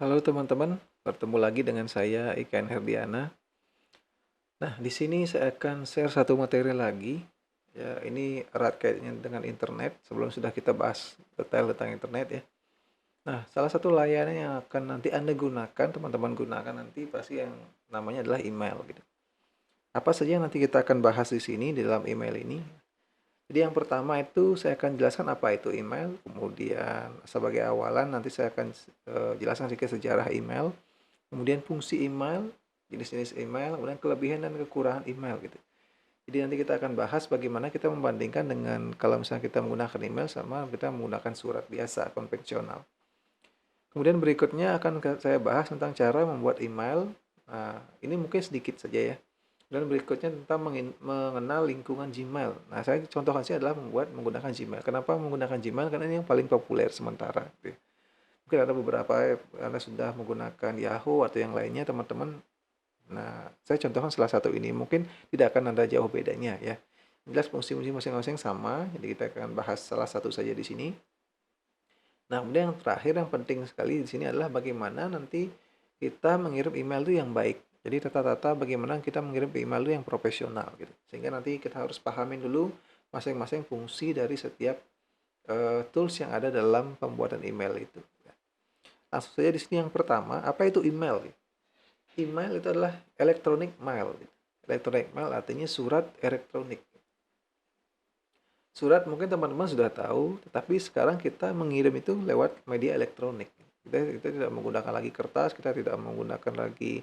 Halo teman-teman, bertemu lagi dengan saya Iken Herdiana. Nah, di sini saya akan share satu materi lagi. Ya, ini erat kaitannya dengan internet. Sebelum sudah kita bahas detail tentang internet ya. Nah, salah satu layanan yang akan nanti Anda gunakan, teman-teman gunakan nanti pasti yang namanya adalah email gitu. Apa saja yang nanti kita akan bahas di sini di dalam email ini? Jadi yang pertama itu saya akan jelaskan apa itu email, kemudian sebagai awalan nanti saya akan jelaskan sedikit sejarah email. Kemudian fungsi email, jenis-jenis email, kemudian kelebihan dan kekurangan email gitu. Jadi nanti kita akan bahas bagaimana kita membandingkan dengan kalau misalnya kita menggunakan email sama kita menggunakan surat biasa, konvensional. Kemudian berikutnya akan saya bahas tentang cara membuat email. Nah, ini mungkin sedikit saja ya. Dan berikutnya tentang mengenal lingkungan Gmail. Nah, saya contohkan sih adalah menggunakan Gmail. Kenapa menggunakan Gmail? Karena ini yang paling populer sementara. Gitu. Mungkin ada beberapa Anda sudah menggunakan Yahoo atau yang lainnya teman-teman. Nah, saya contohkan salah satu ini. Mungkin tidak akan ada jauh bedanya ya. Jelas fungsi-fungsi masing-masing sama. Jadi kita akan bahas salah satu saja di sini. Nah, kemudian yang terakhir yang penting sekali di sini adalah bagaimana nanti kita mengirim email itu yang baik. Jadi tata-tata bagaimana kita mengirim email itu yang profesional gitu. Sehingga nanti kita harus pahamin dulu masing-masing fungsi dari setiap tools yang ada dalam pembuatan email itu. Langsung saja di sini yang pertama, apa itu email? Email itu adalah electronic mail. Electronic mail artinya surat elektronik. Surat mungkin teman-teman sudah tahu, tetapi sekarang kita mengirim itu lewat media elektronik. Kita tidak menggunakan lagi kertas, kita tidak menggunakan lagi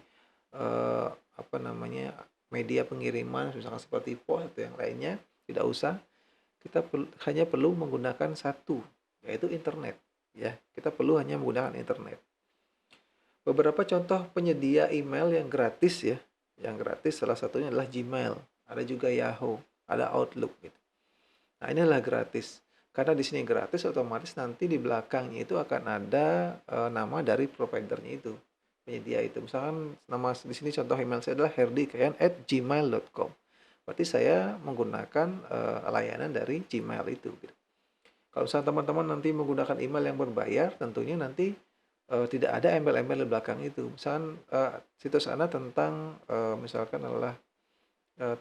apa namanya media pengiriman, misalkan seperti pos atau yang lainnya, tidak usah. Kita hanya perlu menggunakan satu, yaitu internet. Ya, kita perlu hanya menggunakan internet. Beberapa contoh penyedia email yang gratis ya. Yang gratis salah satunya adalah Gmail, ada juga Yahoo, ada Outlook gitu. Nah, ini adalah gratis. Karena di sini gratis otomatis nanti di belakangnya itu akan ada nama dari providernya itu, penyedia itu. Misalkan nama di sini contoh email saya adalah herdikayan@gmail.com. Berarti saya menggunakan layanan dari Gmail itu gitu. Kalau misalnya teman-teman nanti menggunakan email yang berbayar, tentunya nanti tidak ada embel-embel di belakang itu. Misalkan situs Anda tentang misalkan adalah eh,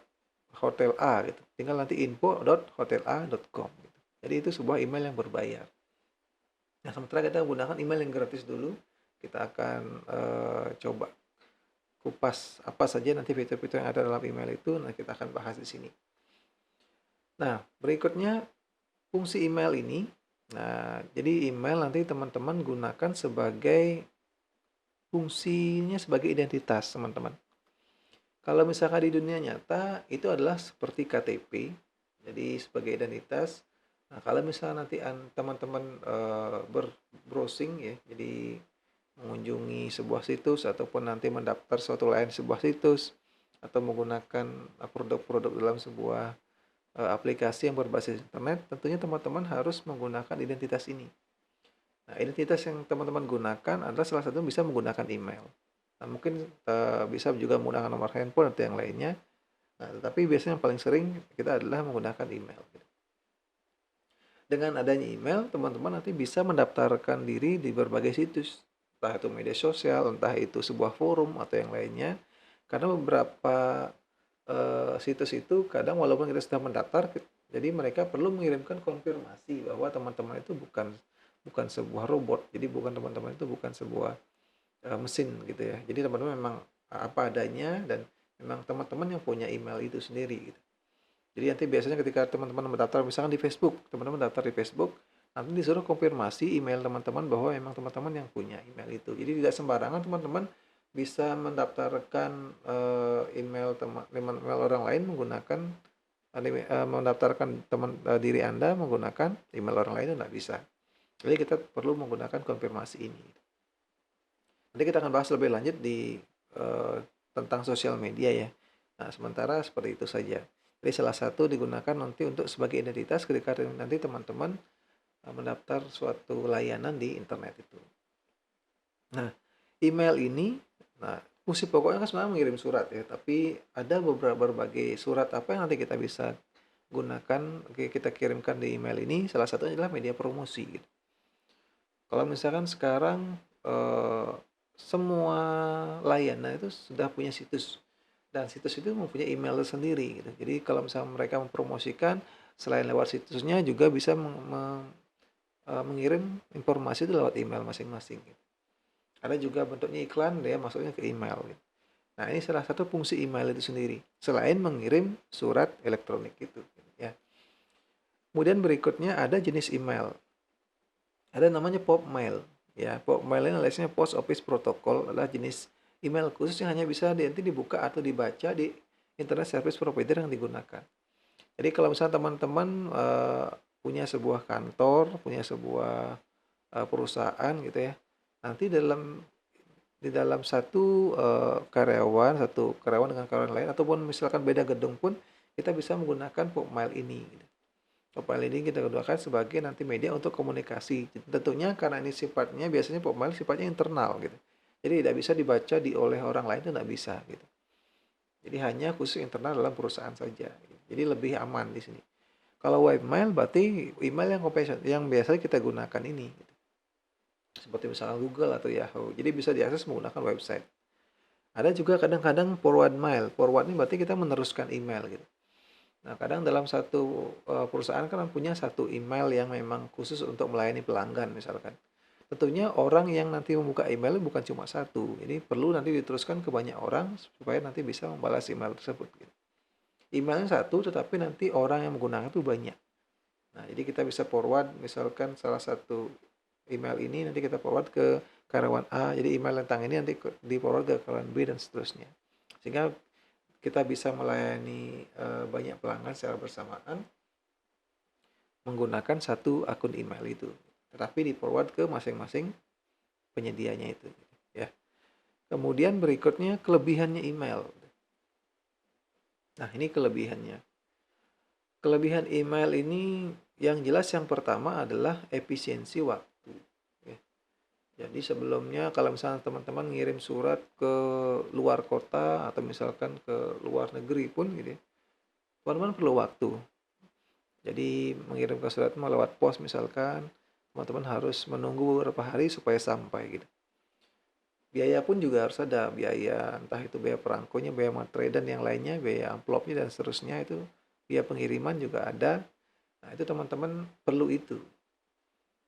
hotel A gitu. Tinggal nanti info.hotela.com gitu. Jadi itu sebuah email yang berbayar. Nah, sementara kita menggunakan email yang gratis dulu, kita akan coba kupas apa saja nanti fitur-fitur yang ada dalam email itu. Nah, kita akan bahas di sini. Nah, berikutnya fungsi email ini. Nah, jadi email nanti teman-teman gunakan sebagai fungsinya sebagai identitas, teman-teman. Kalau misalkan di dunia nyata, itu adalah seperti KTP, jadi sebagai identitas. Nah, kalau misalnya nanti teman-teman browsing ya, jadi mengunjungi sebuah situs ataupun nanti mendaftar suatu layanan di sebuah situs atau menggunakan produk-produk dalam sebuah aplikasi yang berbasis internet, tentunya teman-teman harus menggunakan identitas ini. Nah, identitas yang teman-teman gunakan adalah salah satu bisa menggunakan email. Nah, mungkin bisa juga menggunakan nomor handphone atau yang lainnya. Nah, tetapi biasanya yang paling sering kita adalah menggunakan email. Dengan adanya email, teman-teman nanti bisa mendaftarkan diri di berbagai situs. Entah itu media sosial, entah itu sebuah forum atau yang lainnya. Karena beberapa situs itu kadang walaupun kita sudah mendaftar, jadi mereka perlu mengirimkan konfirmasi bahwa teman-teman itu bukan bukan sebuah robot. Jadi bukan teman-teman itu bukan sebuah mesin gitu ya. Jadi teman-teman memang apa adanya dan memang teman-teman yang punya email itu sendiri gitu. Jadi nanti biasanya ketika teman-teman mendaftar misalkan di Facebook, teman-teman daftar di Facebook, nanti disuruh konfirmasi email teman-teman bahwa memang teman-teman yang punya email itu. Jadi tidak sembarangan teman-teman bisa mendaftarkan email orang lain menggunakan mendaftarkan diri Anda menggunakan email orang lain itu tidak bisa. Jadi kita perlu menggunakan konfirmasi ini. Nanti kita akan bahas lebih lanjut di tentang sosial media ya. Nah, sementara seperti itu saja. Jadi salah satu digunakan nanti untuk sebagai identitas ketika nanti teman-teman mendaftar suatu layanan di internet itu. Nah, email ini, nah fungsi pokoknya kan sebenarnya mengirim surat ya, tapi ada beberapa berbagai surat apa yang nanti kita bisa gunakan, kita kirimkan di email ini, salah satunya adalah media promosi gitu. Kalau misalkan sekarang semua layanan itu sudah punya situs, dan situs itu mempunyai email tersendiri gitu. Jadi kalau misalnya mereka mempromosikan, selain lewat situsnya juga bisa mengirim informasi itu lewat email masing-masing gitu. Ada juga bentuknya iklan, dia masuknya ke email gitu. Nah, ini salah satu fungsi email itu sendiri, selain mengirim surat elektronik itu ya. Kemudian berikutnya ada jenis email. Ada namanya pop mail. Ya, pop mail ini aliasnya Post Office Protocol, adalah jenis email khusus yang hanya bisa nanti dibuka atau dibaca di internet service provider yang digunakan. Jadi kalau misalnya teman-teman punya sebuah kantor, punya sebuah perusahaan gitu ya, nanti di dalam satu karyawan dengan karyawan lain, ataupun misalkan beda gedung pun, kita bisa menggunakan pop mail ini gitu. Pop mail ini kita gunakan sebagai nanti media untuk komunikasi. Tentunya karena ini sifatnya, biasanya pop mail sifatnya internal gitu. Jadi tidak bisa dibaca oleh orang lain, itu tidak bisa gitu. Jadi hanya khusus internal dalam perusahaan saja. Jadi lebih aman di sini. Kalau web mail berarti email yang konvensional yang biasa kita gunakan ini gitu. Seperti misalnya Google atau Yahoo. Jadi bisa diakses menggunakan website. Ada juga kadang-kadang forward mail. Forward ini berarti kita meneruskan email gitu. Nah, kadang dalam satu perusahaan kan punya satu email yang memang khusus untuk melayani pelanggan misalkan. Tentunya orang yang nanti membuka email bukan cuma satu. Ini perlu nanti diteruskan ke banyak orang supaya nanti bisa membalas email tersebut gitu. Emailnya satu tetapi nanti orang yang menggunakan itu banyak. Nah, jadi kita bisa forward misalkan salah satu email ini nanti kita forward ke karyawan A. Jadi email tentang ini nanti di forward ke karyawan B dan seterusnya. Sehingga kita bisa melayani banyak pelanggan secara bersamaan menggunakan satu akun email itu. Tetapi di forward ke masing-masing penyedianya itu ya. Kemudian berikutnya kelebihannya email. Nah, ini kelebihannya. Kelebihan email ini yang jelas yang pertama adalah efisiensi waktu. Ya. Jadi sebelumnya kalau misalnya teman-teman ngirim surat ke luar kota atau misalkan ke luar negeri pun gitu ya, teman-teman perlu waktu. Jadi mengirimkan surat lewat pos misalkan, teman-teman harus menunggu beberapa hari supaya sampai gitu. Biaya pun juga harus ada, biaya entah itu biaya perangkonya, biaya materai dan yang lainnya, biaya amplopnya dan seterusnya itu, biaya pengiriman juga ada. Nah, itu teman-teman perlu itu.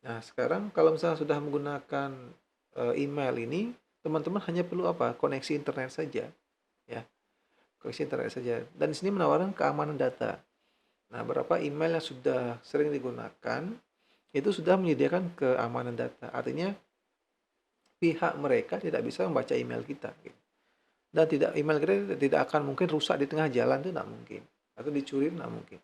Nah, sekarang kalau misalnya sudah menggunakan email ini, teman-teman hanya perlu apa? Koneksi internet saja, ya. Koneksi internet saja. Dan di sini menawarkan keamanan data. Nah, beberapa email yang sudah sering digunakan itu sudah menyediakan keamanan data. Artinya pihak mereka tidak bisa membaca email kita gitu. Dan email kita tidak akan mungkin rusak di tengah jalan, itu tidak mungkin. Atau dicuri tidak mungkin.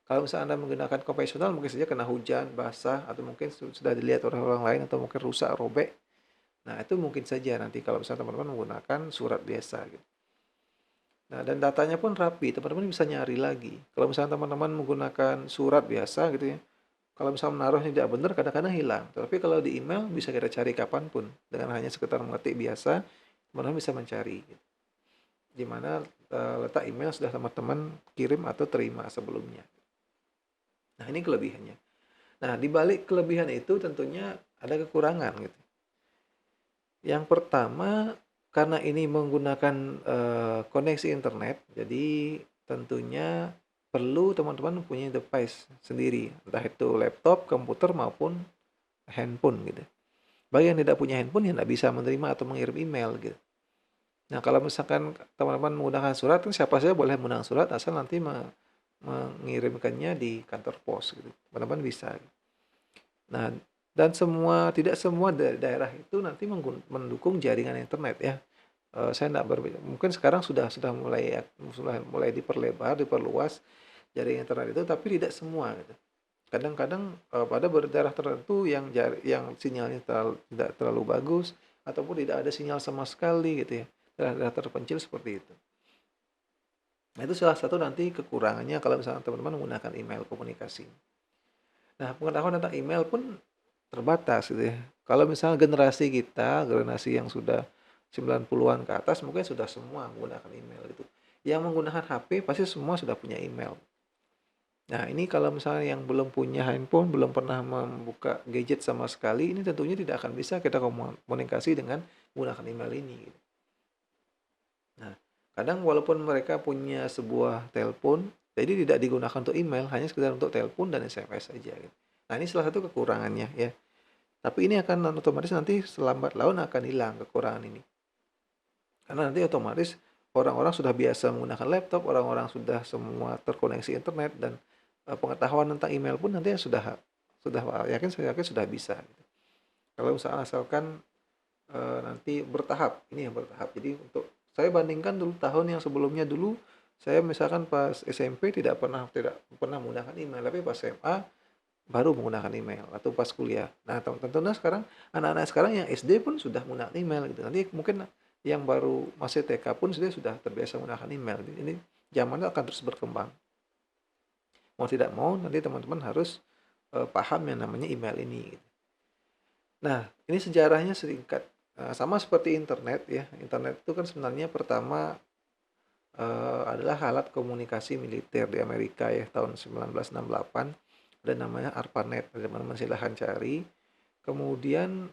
Kalau misalnya Anda menggunakan konvensional mungkin saja kena hujan, basah, atau mungkin sudah dilihat oleh orang lain atau mungkin rusak, robek. Nah, itu mungkin saja nanti kalau misalnya teman-teman menggunakan surat biasa gitu. Nah, dan datanya pun rapi, teman-teman bisa nyari lagi. Kalau misalnya teman-teman menggunakan surat biasa gitu ya, kalau misalnya menaruhnya tidak benar, kadang-kadang hilang. Tapi kalau di email bisa kita cari kapanpun. Dengan hanya sekedar mengetik biasa, teman-teman bisa mencari. Gitu. Di mana letak email sudah teman-teman kirim atau terima sebelumnya. Nah, ini kelebihannya. Nah, di balik kelebihan itu tentunya ada kekurangan gitu. Yang pertama, karena ini menggunakan koneksi internet, jadi tentunya perlu teman-teman punya device sendiri, entah itu laptop, komputer maupun handphone gitu. Bagi yang tidak punya handphone ya tidak bisa menerima atau mengirim email gitu. Nah, kalau misalkan teman-teman menggunakan surat, kan siapa saja boleh menggunakan surat asal nanti mengirimkannya di kantor pos gitu. Teman-teman bisa. Nah, dan tidak semua daerah itu nanti mendukung jaringan internet ya. Saya enggak mungkin sekarang sudah mulai diperlebar, diperluas jaringan internet itu, tapi tidak semua gitu. Kadang-kadang pada daerah tertentu yang sinyalnya tidak terlalu bagus ataupun tidak ada sinyal sama sekali gitu ya. Daerah-daerah terpencil seperti itu. Nah, itu salah satu nanti kekurangannya kalau misalnya teman-teman menggunakan email komunikasi. Nah, pengetahuan tentang email pun terbatas gitu ya. Kalau misalnya generasi yang sudah 90-an ke atas mungkin sudah semua menggunakan email gitu. Yang menggunakan HP pasti semua sudah punya email. Nah, ini kalau misalnya yang belum punya handphone, belum pernah membuka gadget sama sekali, ini tentunya tidak akan bisa kita komunikasi dengan menggunakan email ini, gitu. Nah, kadang walaupun mereka punya sebuah telepon, jadi tidak digunakan untuk email, hanya sekedar untuk telepon dan SMS saja, gitu. Nah, ini salah satu kekurangannya ya. Tapi ini akan otomatis nanti selambat laun akan hilang kekurangan ini. Karena nanti otomatis orang-orang sudah biasa menggunakan laptop, orang-orang sudah semua terkoneksi internet dan pengetahuan tentang email pun nanti sudah saya yakin sudah bisa, gitu. Kalau misalnya asalkan nanti bertahap, ini yang bertahap. Jadi untuk saya bandingkan dulu tahun yang sebelumnya dulu, saya misalkan pas SMP tidak pernah menggunakan email, tapi pas SMA baru menggunakan email atau pas kuliah. Nah, tentunya sekarang anak-anak sekarang yang SD pun sudah menggunakan email gitu. Nanti mungkin yang baru masih TK pun sudah terbiasa menggunakan email. Jadi ini zamannya akan terus berkembang. Mau tidak mau nanti teman-teman harus paham yang namanya email ini, gitu. Nah, ini sejarahnya singkat. Sama seperti internet ya. Internet itu kan sebenarnya pertama adalah alat komunikasi militer di Amerika ya tahun 1968. Ada namanya ARPANET. Teman-teman silahkan cari. Kemudian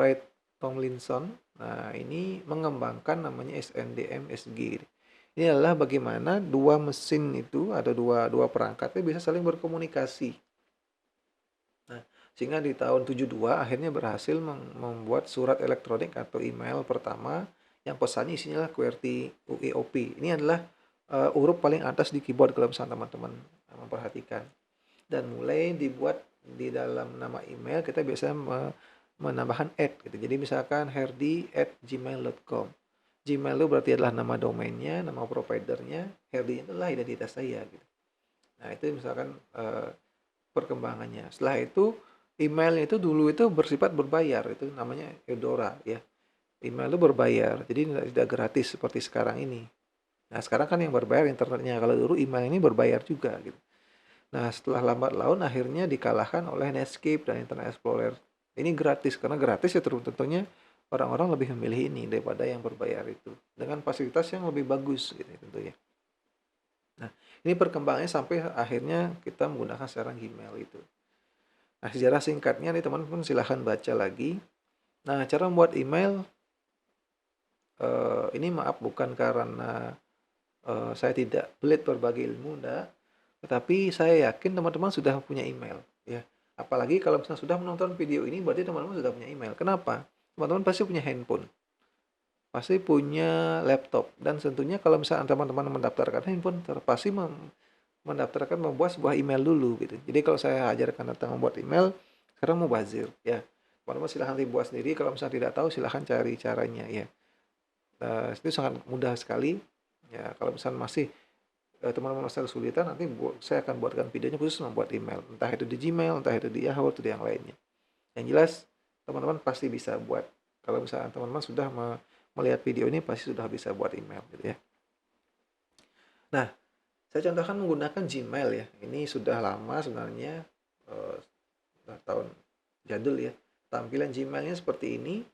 Ray Tomlinson, nah ini mengembangkan namanya SNDM-SG. Ini adalah bagaimana dua mesin itu, ada dua perangkat itu bisa saling berkomunikasi. Nah, sehingga di tahun 72 akhirnya berhasil membuat surat elektronik atau email pertama yang pesannya isinya adalah QWERTY UEOP. Ini adalah huruf paling atas di keyboard kalau misalnya teman-teman memperhatikan. Dan mulai dibuat di dalam nama email kita biasanya menambahkan gitu. Jadi misalkan herdi@gmail.com. Gmail itu berarti adalah nama domainnya, nama providernya, Herdi itulah identitas saya gitu. Nah, itu misalkan perkembangannya. Setelah itu emailnya itu dulu itu bersifat berbayar, itu namanya Eudora ya. Email itu berbayar, jadi tidak gratis seperti sekarang ini. Nah, sekarang kan yang berbayar internetnya. Kalau dulu email ini berbayar juga gitu. Nah, setelah lambat laun akhirnya dikalahkan oleh Netscape dan Internet Explorer. Ini gratis, karena gratis ya tentunya orang-orang lebih memilih ini daripada yang berbayar itu. Dengan fasilitas yang lebih bagus gitu tentunya. Nah, ini perkembangannya sampai akhirnya kita menggunakan sekarang Gmail itu. Nah, sejarah singkatnya nih teman-teman silahkan baca lagi. Nah, cara membuat email, ini maaf bukan karena saya tidak pelit berbagi ilmu, enggak. Tetapi saya yakin teman-teman sudah punya email, ya. Apalagi kalau misalnya sudah menonton video ini, berarti teman-teman sudah punya email. Kenapa? Teman-teman pasti punya handphone, pasti punya laptop, dan tentunya kalau misalnya teman-teman mendaftarkan handphone, pasti mendaftarkan membuat sebuah email dulu gitu. Jadi kalau saya ajarkan tentang membuat email, sekarang mau bazir, ya. Teman-teman silahkan dibuat sendiri. Kalau misalnya tidak tahu, silahkan cari caranya, ya. Itu sangat mudah sekali. Ya, kalau misalnya masih teman-teman masih kesulitan, nanti saya akan buatkan videonya khusus membuat email. Entah itu di Gmail, entah itu di Yahoo, atau di yang lainnya. Yang jelas, teman-teman pasti bisa buat. Kalau misalnya teman-teman sudah melihat video ini, pasti sudah bisa buat email gitu ya. Nah, saya contohkan menggunakan Gmail ya. Ini sudah lama sebenarnya, tahun jadul ya. Tampilan Gmailnya seperti ini.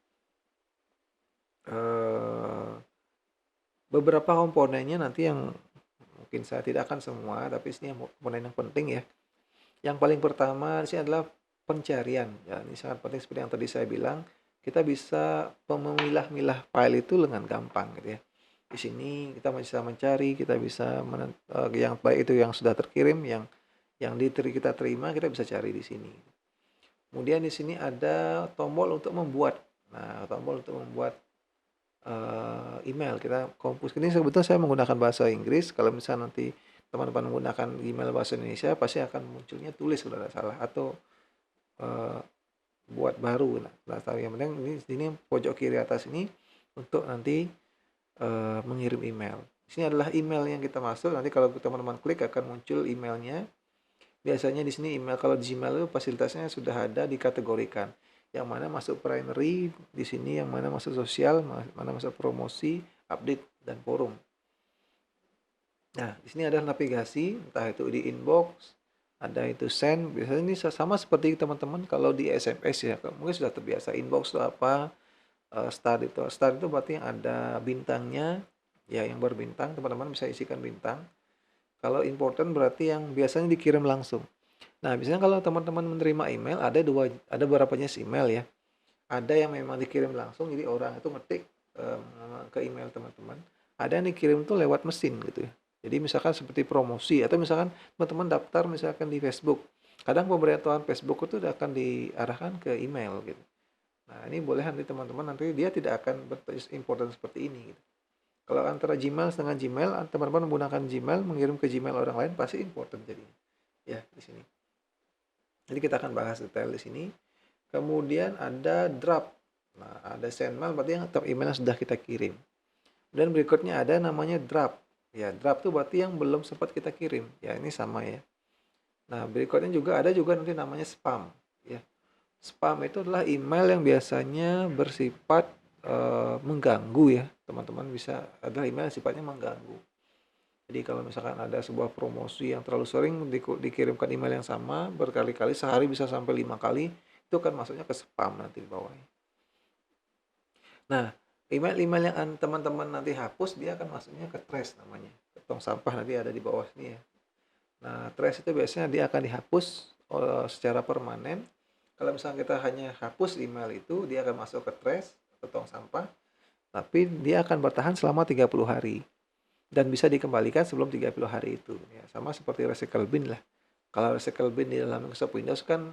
Beberapa komponennya nanti yang mungkin saya tidak akan semua, tapi ini komponen yang penting ya. Yang paling pertama di sini adalah pencarian. Ya, ini sangat penting seperti yang tadi saya bilang. Kita bisa memilah-milah file itu dengan gampang gitu ya. Di sini kita bisa mencari, kita bisa yang baik itu yang sudah terkirim, yang kita terima, kita bisa cari di sini. Kemudian di sini ada tombol untuk membuat. Nah, tombol untuk membuat email kita kompos. Ini sebetulnya saya menggunakan bahasa Inggris. Kalau misalnya nanti teman-teman menggunakan email bahasa Indonesia, pasti akan munculnya tulis kalau tidak salah, atau buat baru. Nah, yang penting ini pojok kiri atas ini untuk nanti mengirim email. Di sini adalah email yang kita masuk. Nanti kalau teman-teman klik akan muncul emailnya. Biasanya di sini email, kalau Gmail itu fasilitasnya sudah ada dikategorikan. Yang mana masuk primary di sini, yang mana masuk sosial, mana masuk promosi, update, dan forum. Nah, di sini ada navigasi, entah itu di inbox, ada itu send. Biasanya ini sama seperti teman-teman kalau di SMS ya, mungkin sudah terbiasa. Inbox itu apa, start itu berarti yang ada bintangnya, ya yang berbintang, teman-teman bisa isikan bintang. Kalau important berarti yang biasanya dikirim langsung. Nah, biasanya kalau teman-teman menerima email ada beberapa jenis email ya. Ada yang memang dikirim langsung, jadi orang itu ngetik ke email teman-teman. Ada yang dikirim tuh lewat mesin gitu ya. Jadi misalkan seperti promosi atau misalkan teman-teman daftar misalkan di Facebook. Kadang pemberitahuan Facebook itu akan diarahkan ke email gitu. Nah, ini boleh nanti teman-teman nanti dia tidak akan important seperti ini gitu. Kalau antara Gmail dengan Gmail, teman-teman menggunakan Gmail mengirim ke Gmail orang lain pasti important jadinya. Ya, di sini. Jadi kita akan bahas detail di sini. Kemudian ada draft. Nah, ada sendmail berarti yang email yang sudah kita kirim. Dan berikutnya ada namanya draft. Ya, draft itu berarti yang belum sempat kita kirim. Ya, ini sama ya. Nah, berikutnya juga ada juga nanti namanya spam. Ya, spam itu adalah email yang biasanya bersifat mengganggu ya. Teman-teman bisa ada email yang sifatnya mengganggu. Jadi kalau misalkan ada sebuah promosi yang terlalu sering dikirimkan email yang sama berkali-kali, sehari bisa sampai 5 kali, itu kan masuknya ke spam nanti di bawahnya. Nah, email-email yang teman-teman nanti hapus, dia akan masuknya ke trash namanya. Ke tong sampah nanti ada di bawah sini ya. Nah, trash itu biasanya dia akan dihapus secara permanen. Kalau misalnya kita hanya hapus email itu, dia akan masuk ke trash, ke tong sampah, tapi dia akan bertahan selama 30 hari. Dan bisa dikembalikan sebelum 30 hari itu. Ya, sama seperti recycle bin lah. Kalau recycle bin di dalam Microsoft Windows kan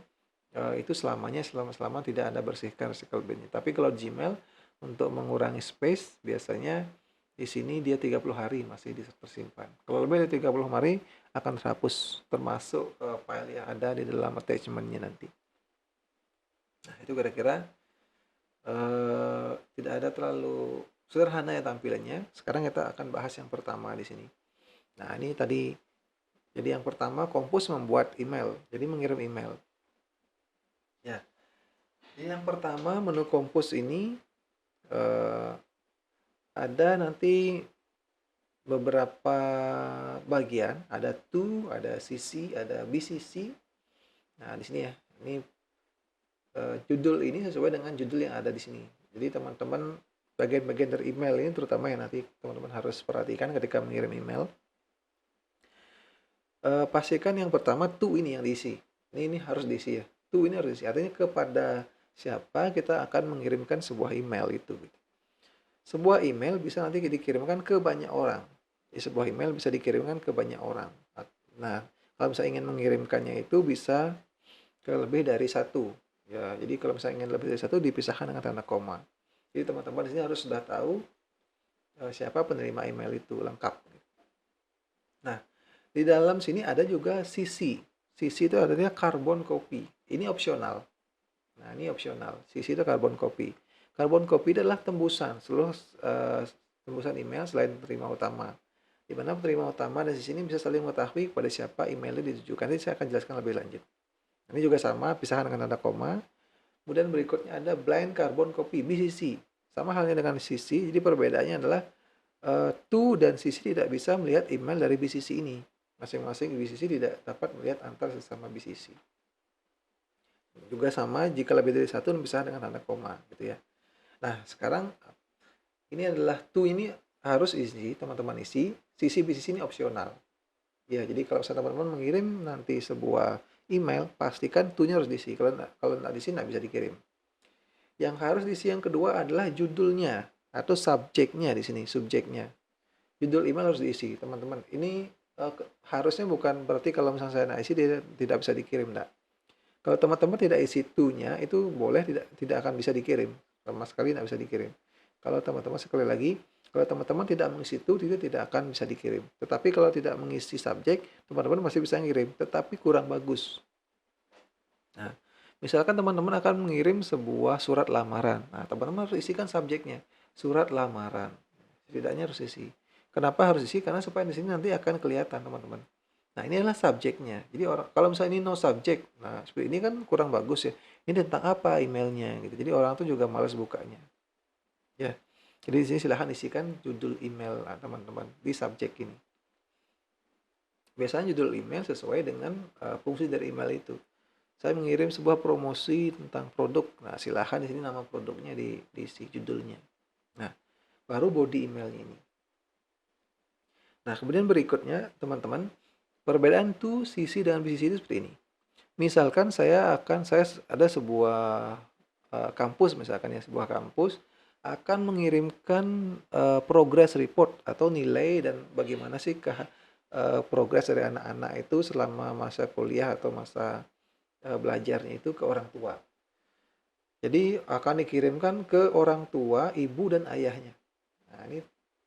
itu selamanya selama tidak Anda bersihkan recycle bin-nya. Tapi kalau Gmail untuk mengurangi space biasanya di sini dia 30 hari masih tersimpan. Kalau lebih dari 30 hari akan terhapus termasuk file yang ada di dalam attachment-nya nanti. Nah, itu kira-kira tidak ada terlalu sederhana ya tampilannya. Sekarang kita akan bahas yang pertama di sini. Nah, ini tadi jadi yang pertama Compose membuat email. Jadi mengirim email. Ya. Jadi yang pertama menu Compose ini ada nanti beberapa bagian, ada to, ada CC, ada BCC. Nah, di sini ya. Ini judul ini sesuai dengan judul yang ada di sini. Jadi teman-teman bagian-bagian dari email ini terutama yang nanti teman-teman harus perhatikan ketika mengirim email. Pastikan yang pertama to ini yang diisi. Ini harus diisi ya. To ini harus diisi. Artinya kepada siapa kita akan mengirimkan sebuah email itu. Gitu. Sebuah email bisa nanti dikirimkan ke banyak orang. Sebuah email bisa dikirimkan ke banyak orang. Nah, kalau misalnya ingin mengirimkannya itu bisa ke lebih dari satu. Ya, jadi kalau misalnya ingin lebih dari satu dipisahkan dengan tanda koma. Jadi teman-teman di sini harus sudah tahu siapa penerima email itu lengkap. Nah, di dalam sini ada juga CC. CC itu artinya carbon copy. Ini opsional. Nah, ini opsional. CC itu carbon copy. Carbon copy adalah tembusan seluruh tembusan email selain penerima utama. Di mana penerima utama dan CC ini bisa saling mengetahui kepada siapa emailnya ditujukan. Nanti saya akan jelaskan lebih lanjut. Ini juga sama, pisahan dengan tanda koma. Kemudian berikutnya ada blind carbon copy, BCC. Sama halnya dengan CC, jadi perbedaannya adalah to dan CC tidak bisa melihat email dari BCC ini. Masing-masing BCC tidak dapat melihat antar sesama BCC. Juga sama jika lebih dari satu bisa dengan tanda koma gitu ya. Nah, sekarang ini adalah to ini harus isi, teman-teman isi, CC BCC ini opsional. Ya, jadi kalau teman-teman mengirim nanti sebuah email, pastikan to-nya harus diisi. Kalau nggak diisi nggak bisa dikirim. Yang harus diisi yang kedua adalah judulnya atau subjeknya di sini, subjeknya. Judul email harus diisi, teman-teman. Ini harusnya bukan berarti kalau misalnya saya nggak isi dia tidak bisa dikirim, enggak. Kalau teman-teman tidak isi to-nya itu boleh tidak akan bisa dikirim. Sama sekali tidak bisa dikirim. Kalau teman-teman sekali lagi, kalau teman-teman tidak mengisi to, itu tidak akan bisa dikirim. Tetapi kalau tidak mengisi subjek, teman-teman masih bisa ngirim, tetapi kurang bagus. Nah, misalkan teman-teman akan mengirim sebuah surat lamaran. Nah, teman-teman harus isikan subjeknya, surat lamaran. Setidaknya harus isi. Kenapa harus isi? Karena supaya di sini nanti akan kelihatan, teman-teman. Nah, ini adalah subjeknya. Jadi kalau misalnya ini no subject, nah seperti ini kan kurang bagus ya. Ini tentang apa emailnya gitu. Jadi orang tuh juga malas bukanya. Ya. Jadi di sini silahkan isikan judul email teman-teman di subjek ini. Biasanya judul email sesuai dengan fungsi dari email itu. Saya mengirim sebuah promosi tentang produk. Nah, silahkan di sini nama produknya diisi judulnya. Nah, baru body emailnya ini. Nah, kemudian berikutnya teman-teman, perbedaan tuh sisi dengan bisnis itu seperti ini. Misalkan saya ada sebuah kampus misalkan ya, sebuah kampus akan mengirimkan progress report atau nilai dan bagaimana sih progres dari anak-anak itu selama masa kuliah atau masa belajarnya itu ke orang tua. Jadi akan dikirimkan ke orang tua, ibu dan ayahnya. Nah, ini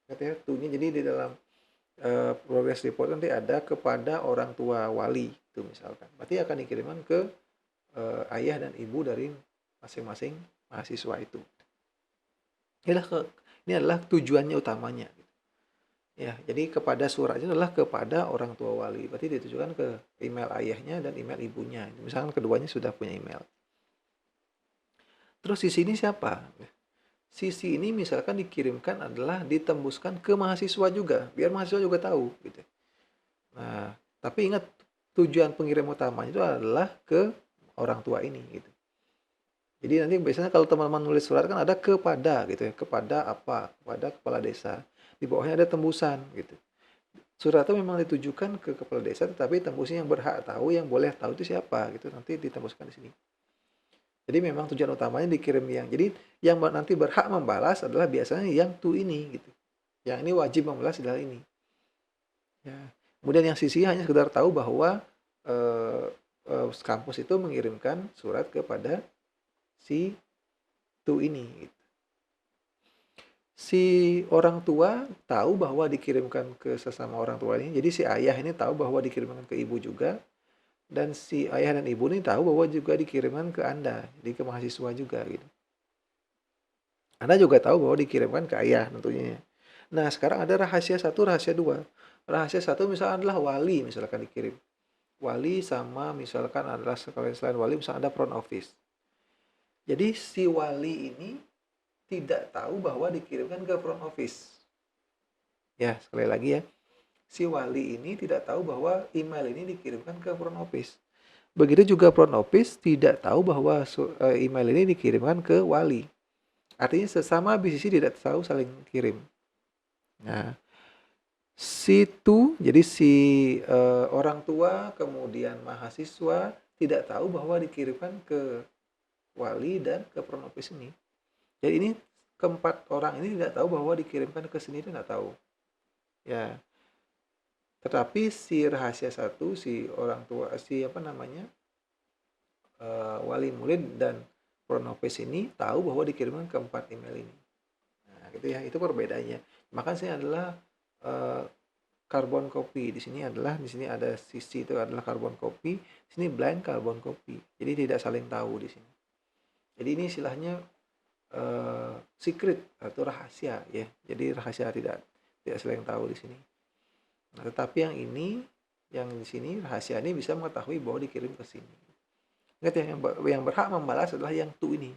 katanya tuhnya jadi di dalam progress report nanti ada kepada orang tua wali itu misalkan. Berarti akan dikirimkan ke ayah dan ibu dari masing-masing mahasiswa itu. Inilah ini adalah tujuannya utamanya. Ya, jadi kepada suratnya adalah kepada orang tua wali. Berarti ditujukan ke email ayahnya dan email ibunya. Misalkan keduanya sudah punya email. Terus di sini siapa? Sisi ini misalkan dikirimkan adalah ditembuskan ke mahasiswa juga, biar mahasiswa juga tahu gitu. Nah, tapi ingat tujuan pengirim utamanya itu adalah ke orang tua ini gitu. Jadi nanti biasanya kalau teman-teman nulis surat kan ada kepada gitu ya, kepada apa? Kepada kepala desa. Di bawahnya ada tembusan gitu. Surat itu memang ditujukan ke kepala desa, tetapi tembusnya yang berhak tahu, yang boleh tahu itu siapa gitu. Nanti ditembuskan di sini. Jadi memang tujuan utamanya dikirim jadi yang nanti berhak membalas adalah biasanya yang ini gitu. Yang ini wajib membalas adalah ini. Ya. Kemudian yang sisi hanya sekedar tahu bahwa kampus itu mengirimkan surat kepada si ini. Gitu. Si orang tua tahu bahwa dikirimkan ke sesama orang tua ini. Jadi si ayah ini tahu bahwa dikirimkan ke ibu juga. Dan si ayah dan ibu ini tahu bahwa juga dikirimkan ke Anda. Jadi ke mahasiswa juga gitu. Anda juga tahu bahwa dikirimkan ke ayah tentunya. Nah, sekarang ada rahasia 1, rahasia 2. Rahasia 1 misalnya adalah wali misalkan dikirim. Wali sama misalkan adalah selain wali misalnya ada front office. Jadi si wali ini tidak tahu bahwa dikirimkan ke front office. Ya, sekali lagi ya. Si wali ini tidak tahu bahwa email ini dikirimkan ke front office. Begitu juga front office tidak tahu bahwa email ini dikirimkan ke wali. Artinya sesama bisnis tidak tahu saling kirim. Nah, jadi si orang tua kemudian mahasiswa tidak tahu bahwa dikirimkan ke wali dan ke front office ini. Jadi ini keempat orang ini tidak tahu bahwa dikirimkan ke sini, itu tidak tahu. Ya. Tetapi si rahasia 1, si orang tua, wali murid dan front office ini tahu bahwa dikirimkan ke 4 email ini. Nah, gitu ya, itu perbedaannya. Maka sini adalah carbon copy. Di sini ada sisi itu adalah carbon copy, di sini blank carbon copy. Jadi tidak saling tahu di sini. Jadi ini istilahnya secret atau rahasia ya. Jadi rahasia tidak saling tahu di sini. Nah, tetapi yang di sini rahasia ini bisa mengetahui bahwa dikirim ke sini. Ingat ya, yang berhak membalas adalah yang ini.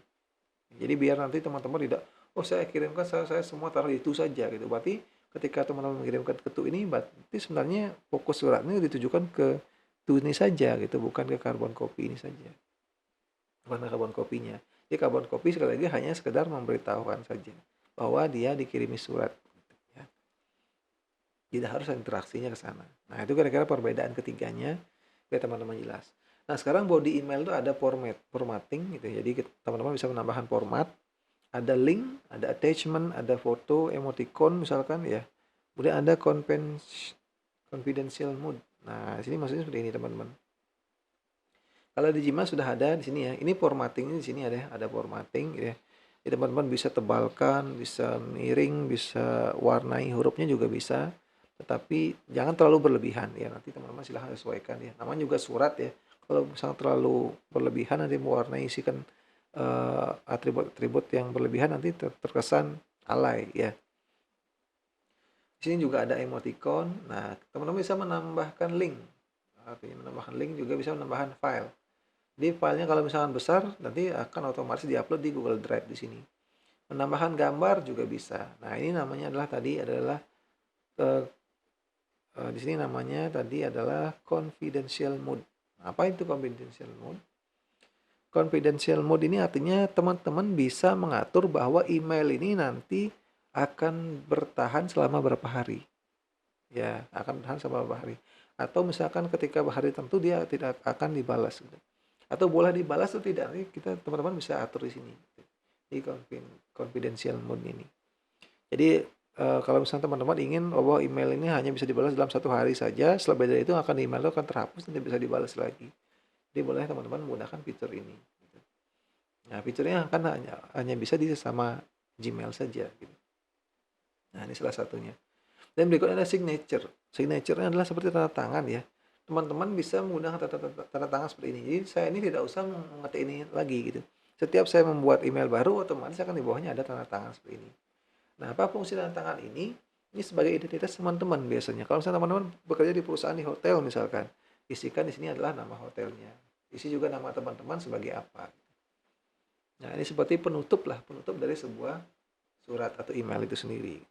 Jadi biar nanti teman-teman tidak, saya kirimkan, saya semua taruh itu saja gitu. Berarti ketika teman-teman mengirimkan ke ini, berarti sebenarnya fokus suratnya ditujukan ke ini saja gitu, bukan ke carbon copy ini saja. Bukan ke carbon copy-nya. Jadi carbon copy sekali lagi hanya sekedar memberitahukan saja bahwa dia dikirimi surat. Ya. Tidak harus interaksinya ke sana. Nah, itu kira-kira perbedaan ketiganya, biar teman-teman jelas. Nah, sekarang body email itu ada formatting gitu. Jadi teman-teman bisa menambahkan format, ada link, ada attachment, ada foto, emoticon misalkan ya. Kemudian ada confidential mode. Nah, di sini maksudnya seperti ini teman-teman. Kalau di Gmail sudah ada di sini ya. Ini formatting di sini ada formatting ya. Jadi teman-teman bisa tebalkan, bisa miring, bisa warnai hurufnya juga bisa. Tetapi jangan terlalu berlebihan ya. Nanti teman-teman silahkan sesuaikan ya. Namanya juga surat ya. Kalau misalnya terlalu berlebihan nanti mewarnai isikan atribut-atribut yang berlebihan nanti terkesan alay ya. Di sini juga ada emoticon. Nah, teman-teman bisa menambahkan link. Artinya menambahkan link juga bisa menambahkan file. Jadi filenya kalau misalkan besar nanti akan otomatis diupload di Google Drive di sini. Menambahkan gambar juga bisa. Nah, ini namanya adalah di sini namanya tadi adalah confidential mode. Apa itu confidential mode? Confidential mode ini artinya teman-teman bisa mengatur bahwa email ini nanti akan bertahan selama berapa hari. ya akan bertahan sama beberapa hari. Atau misalkan ketika hari tertentu dia tidak akan dibalas gitu. Atau boleh dibalas atau tidak, nanti kita teman-teman bisa atur di sini gitu. Di confidential mode ini. Jadi kalau misalnya teman-teman ingin bahwa email ini hanya bisa dibalas dalam 1 hari saja, setelah dari itu akan email itu akan terhapus dan tidak bisa dibalas lagi. Jadi boleh teman-teman menggunakan fitur ini. Gitu. Nah, fiturnya akan hanya bisa di sama Gmail saja. Gitu. Nah, ini salah satunya. Dan berikutnya ada signature. Signature-nya adalah seperti tanda tangan ya. Teman-teman bisa menggunakan tanda tangan seperti ini. Jadi saya ini tidak usah mengetik ini lagi gitu. Setiap saya membuat email baru, otomatis akan di bawahnya ada tanda tangan seperti ini. Nah, apa fungsi tanda tangan ini? Ini sebagai identitas teman-teman biasanya. Kalau misalnya teman-teman bekerja di perusahaan di hotel misalkan, isikan di sini adalah nama hotelnya. Isi juga nama teman-teman sebagai apa. Nah, ini seperti penutup lah, penutup dari sebuah surat atau email itu sendiri.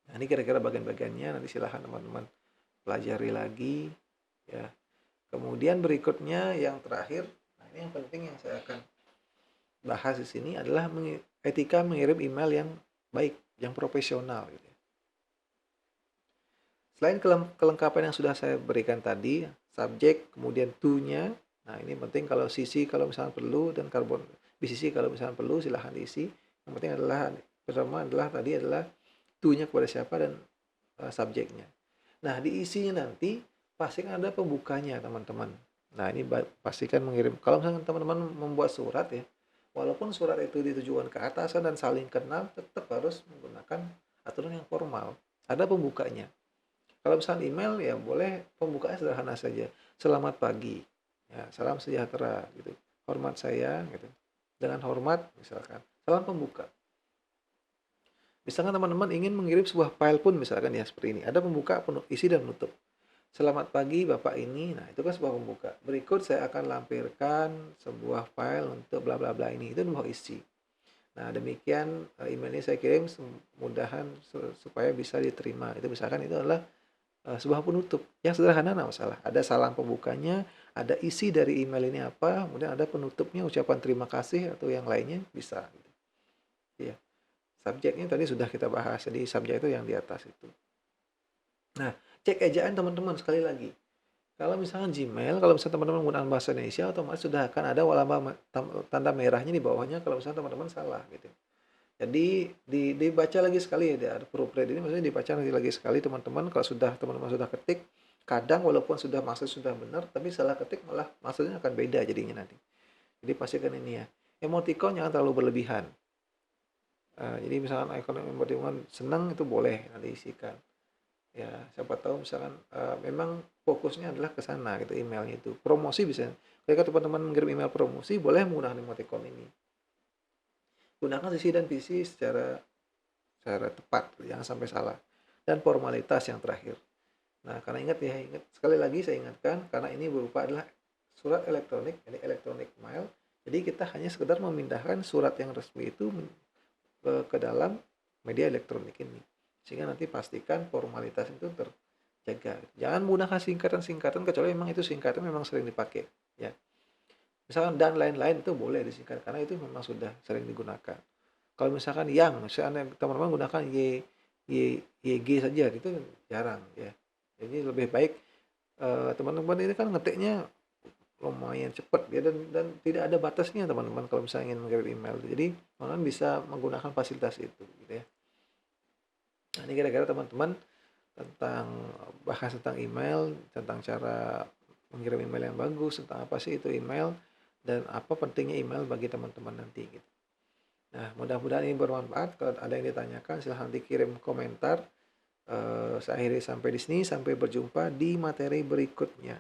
Nah, ini kira-kira bagian-bagiannya, nanti silahkan teman-teman pelajari lagi. Ya. Kemudian berikutnya yang terakhir, nah ini yang penting yang saya akan bahas di sini adalah etika mengirim email yang baik, yang profesional gitu ya. Selain kelengkapan yang sudah saya berikan tadi, subjek, kemudian to-nya, nah ini penting kalau CC kalau misalnya perlu dan karbon BCC kalau misalnya perlu silahkan diisi. Yang penting adalah pertama adalah tadi adalah to-nya kepada siapa dan subjeknya. Nah diisinya nanti pastikan ada pembukanya teman-teman. Nah ini pastikan mengirim. Kalau misalnya teman-teman membuat surat ya, walaupun surat itu ditujukan ke atasan dan saling kenal, tetap harus menggunakan aturan yang formal. Ada pembukanya. Kalau misalnya email ya boleh pembukaannya sederhana saja. Selamat pagi, ya, salam sejahtera gitu. Hormat saya gitu. Dengan hormat misalkan. Salam pembuka. Misalkan teman-teman ingin mengirim sebuah file pun misalkan ya seperti ini. Ada pembuka, isi dan penutup. Selamat pagi Bapak ini. Nah, itu kan sebuah pembuka. Berikut saya akan lampirkan sebuah file untuk bla bla bla ini. Itu sebuah isi. Nah, demikian email ini saya kirim mudahan supaya bisa diterima. Itu misalkan itu adalah sebuah penutup yang sederhana, nggak masalah. Ada salam pembukanya, ada isi dari email ini apa, kemudian ada penutupnya ucapan terima kasih atau yang lainnya bisa. Gitu. Ya. Subjeknya tadi sudah kita bahas, jadi subjek itu yang di atas itu. Nah, cek ejaan teman-teman sekali lagi. Kalau misalnya Gmail, kalau misalnya teman-teman menggunakan bahasa Indonesia, otomatis sudah akan ada tanda merahnya di bawahnya kalau misalnya teman-teman salah gitu. Jadi dibaca lagi sekali ya, ada proofread ini maksudnya dibaca lagi sekali teman-teman. Kalau teman-teman sudah ketik, kadang walaupun maksud sudah benar, tapi salah ketik malah maksudnya akan beda jadinya nanti. Jadi pastikan ini ya. Emoticon jangan terlalu berlebihan. Jadi misalkan icon emoticon senang itu boleh nanti isikan. Ya, siapa tahu misalkan memang fokusnya adalah ke sana gitu emailnya itu. Promosi bisa. Ketika teman-teman mengirim email promosi, boleh menggunakan emoticon ini. Gunakan sisi dan visi secara tepat, jangan sampai salah. Dan formalitas yang terakhir. Nah, karena ingat sekali lagi saya ingatkan, karena ini berupa adalah surat elektronik, ini electronic mail. Jadi kita hanya sekedar memindahkan surat yang resmi itu ke dalam media elektronik ini. Sehingga nanti pastikan formalitas itu terjaga. Jangan menggunakan singkatan-singkatan kecuali memang itu singkatan memang sering dipakai. Ya. Misalkan dan lain-lain itu boleh disingkat karena itu memang sudah sering digunakan. Kalau misalkan misalnya teman-teman gunakan YG saja itu jarang ya. Jadi lebih baik teman-teman ini kan ngetiknya lumayan cepat ya dan tidak ada batasnya teman-teman kalau misalnya ingin mengirim email. Jadi teman-teman bisa menggunakan fasilitas itu gitu ya. Nah, ini kira-kira teman-teman tentang bahas tentang email, tentang cara mengirim email yang bagus, tentang apa sih itu email dan apa pentingnya email bagi teman-teman nanti gitu. Nah, mudah-mudahan ini bermanfaat. Kalau ada yang ditanyakan silahkan dikirim komentar. Saya akhiri sampai di sini. Sampai berjumpa di materi berikutnya.